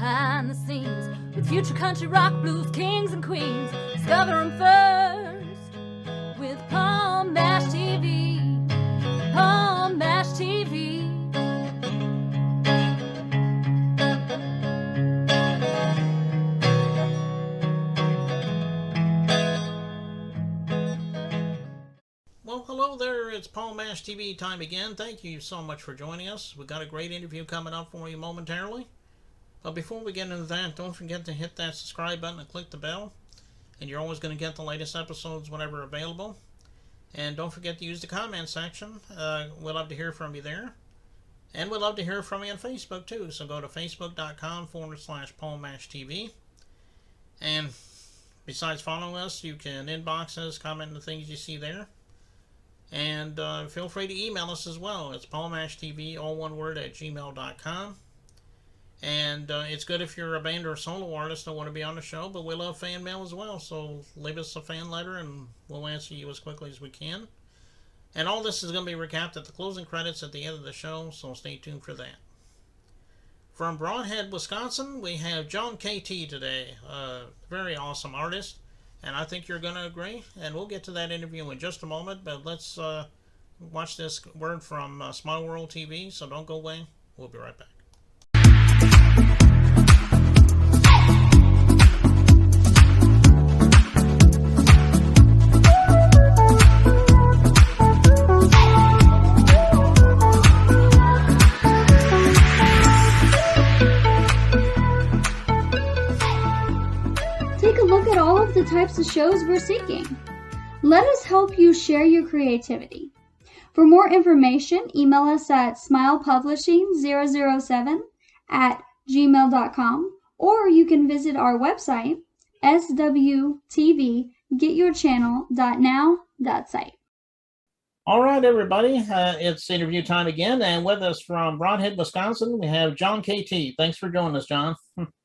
behind the scenes with future country rock blues kings and queens. Discover them first with Palm Mash TV. Palm Mash TV. Well, hello there. It's Palm Mash TV time again. Thank you so much for joining us. We've got a great interview coming up for you momentarily. But before we get into that, don't forget to hit that subscribe button and click the bell. And you're always going to get the latest episodes whenever available. And don't forget to use the comment section. We'd love to hear from you there. And we'd love to hear from you on Facebook too. So go to facebook.com/PalmMashTV. And besides following us, you can inbox us, comment on the things you see there. And feel free to email us as well. It's palmashtv, all one word, @gmail.com. And it's good if you're a band or a solo artist that want to be on the show, but we love fan mail as well. So leave us a fan letter and we'll answer you as quickly as we can. And all this is going to be recapped at the closing credits at the end of the show, so stay tuned for that. From Brodhead, Wisconsin, we have John KT today. Very awesome artist. And I think you're going to agree. And we'll get to that interview in just a moment. But let's watch this word from Small World TV. So don't go away. We'll be right back. Take a look at all of the types of shows we're seeking. Let us help you share your creativity. For more information, email us at smilepublishing007@gmail.com, or you can visit our website, swtvgetyourchannel.now.site. All right, everybody. It's interview time again. And with us from Brodhead, Wisconsin, we have John KT. Thanks for joining us, John.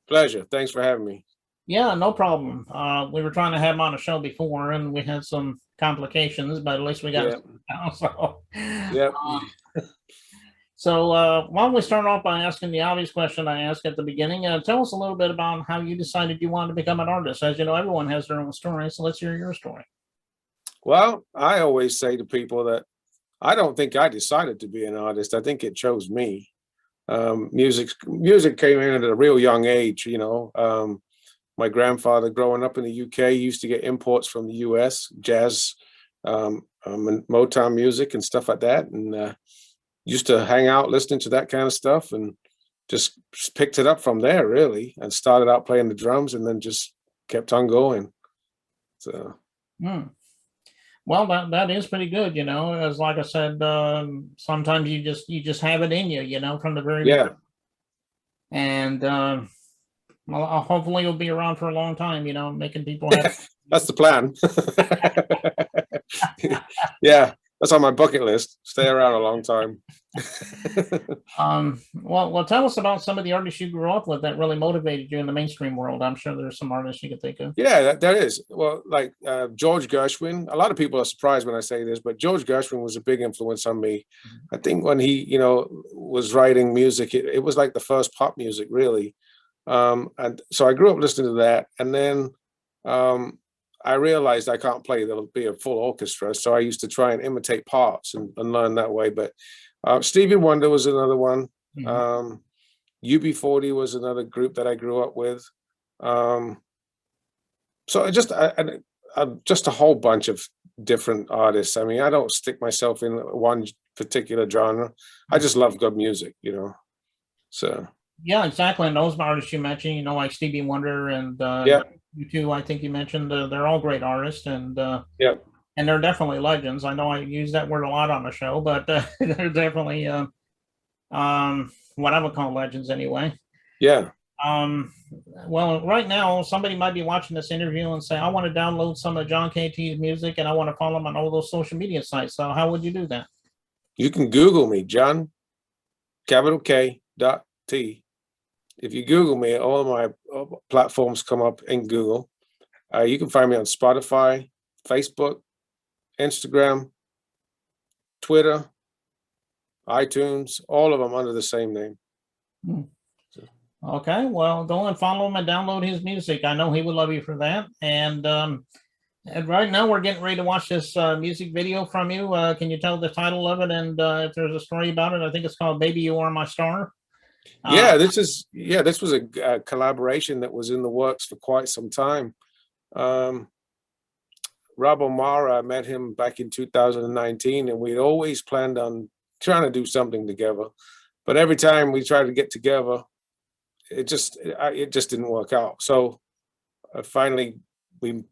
Pleasure. Thanks for having me. Yeah, no problem. We were trying to have him on a show before, and we had some complications, but at least we got it now. So, Yep. So why don't we start off by asking the obvious question I asked at the beginning? Tell us a little bit about how you decided you wanted to become an artist. As you know, everyone has their own story, so let's hear your story. Well, I always say to people that I don't think I decided to be an artist. I think it chose me. Music came in at a real young age, you know. My grandfather, growing up in the UK, used to get imports from the US, jazz, and Motown music and stuff like that. And used to hang out listening to that kind of stuff and just picked it up from there, really, and started out playing the drums and then just kept on going. So. Well, that is pretty good, you know. As like I said, sometimes you just have it in you, you know, from the very beginning. And well, hopefully you'll be around for a long time, you know, making people happy. That's the plan. Yeah, that's on my bucket list. Stay around a long time. Well, tell us about some of the artists you grew up with that really motivated you in the mainstream world. I'm sure there's some artists you can think of. Yeah, there is. Well, like George Gershwin. A lot of people are surprised when I say this, but George Gershwin was a big influence on me. I think when he, you know, was writing music, it was like the first pop music, really. And so I grew up listening to that, and then I realized I can't play. There'll be a full orchestra, so I used to try and imitate parts and learn that way. But Stevie Wonder was another one. UB40 was another group that I grew up with. So just a whole bunch of different artists. I mean, I don't stick myself in one particular genre. I just love good music, you know. So. Yeah, exactly. And those artists you mentioned, you know, like Stevie Wonder and you two, I think you mentioned, they're all great artists, and and they're definitely legends. I know I use that word a lot on the show, but they're definitely what I would call legends anyway. Yeah. Well, right now somebody might be watching this interview and say, I want to download some of John KT's music and I want to follow him on all those social media sites. So how would you do that? You can Google me, John, K.T. If you Google me, all of my platforms come up in Google. You can find me on Spotify, Facebook, Instagram, Twitter, iTunes, all of them under the same name. Okay, well, go and follow him and download his music. I know he would love you for that. And right now we're getting ready to watch this music video from you. Can you tell the title of it and if there's a story about it? I think it's called "Baby You Are My Star." This was a collaboration that was in the works for quite some time. Rob O'Mara, I met him back in 2019, and we'd always planned on trying to do something together. But every time we tried to get together, it just didn't work out. So finally, we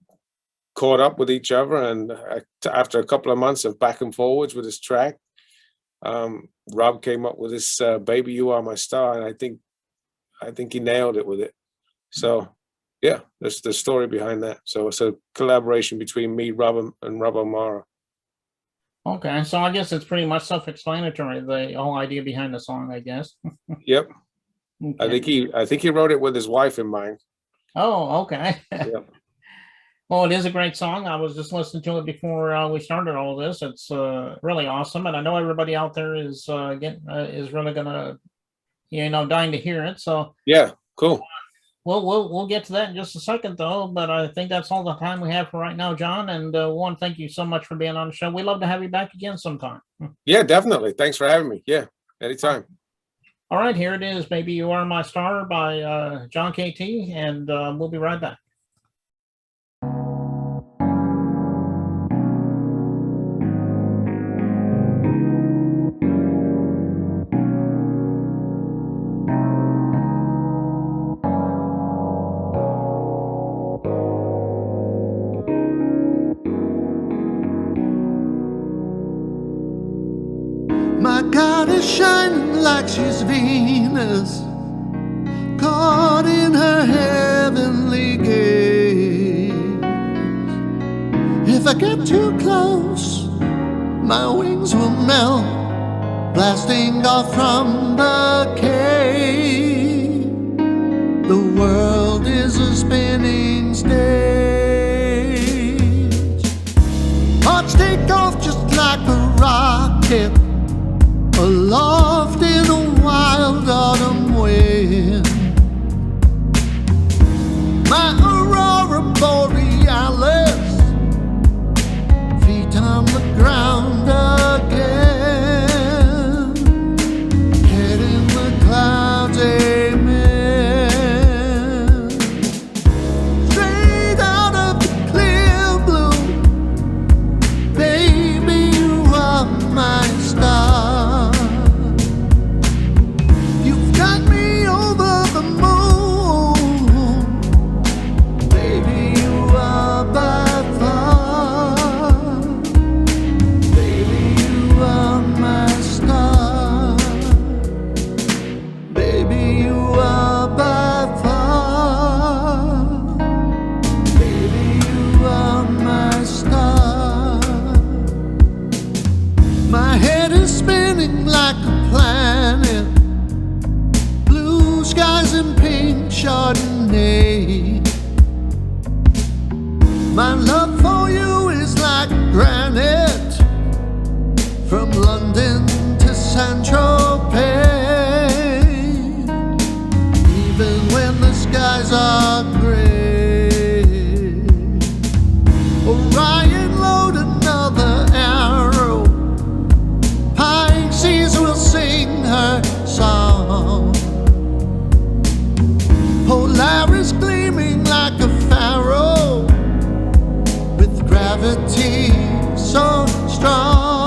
caught up with each other, and after a couple of months of back and forwards with this track, Rob came up with this "Baby You Are My Star," and I think he nailed it with it. So yeah, that's the story behind that. So it's a collaboration between me, Rob, and Rob O'Mara. Okay, so I guess it's pretty much self-explanatory, the whole idea behind the song, I guess. Yep. Okay. I think he wrote it with his wife in mind. Oh, okay. Yep. Well, it is a great song. I was just listening to it before we started all this. It's really awesome, and I know everybody out there is really gonna, dying to hear it. So Yeah, cool. we'll get to that in just a second, though. But I think that's all the time we have for right now, John. And one, thank you so much for being on the show. We'd love to have you back again sometime. Yeah, definitely. Thanks for having me. Yeah, anytime. All right, here it is, "Baby You Are My Star" by John KT, and we'll be right back. My God is shining like she's Venus, caught in her heavenly gaze. If I get too close, my wings will melt, blasting off from the cave. The world is a spinning stage. Hearts take off just like a rocket, aloft in a wild autumn wind. My aurora borealis, feet on the ground again, head in the clouds, amen. Straight out of the clear blue, baby, you are my star. You've got me over the moon, baby, you are by far. Baby, you are my star. Baby, you are by far. Baby, you are my star. My head is spinning like a planet, blue skies and pink Chardonnay. My love for you is like granite, from London to Saint-Tropez. Even when the skies are gray, Orion load another arrow, Pisces will sing her song. Polaris gleaming like a pharaoh, with gravity so strong.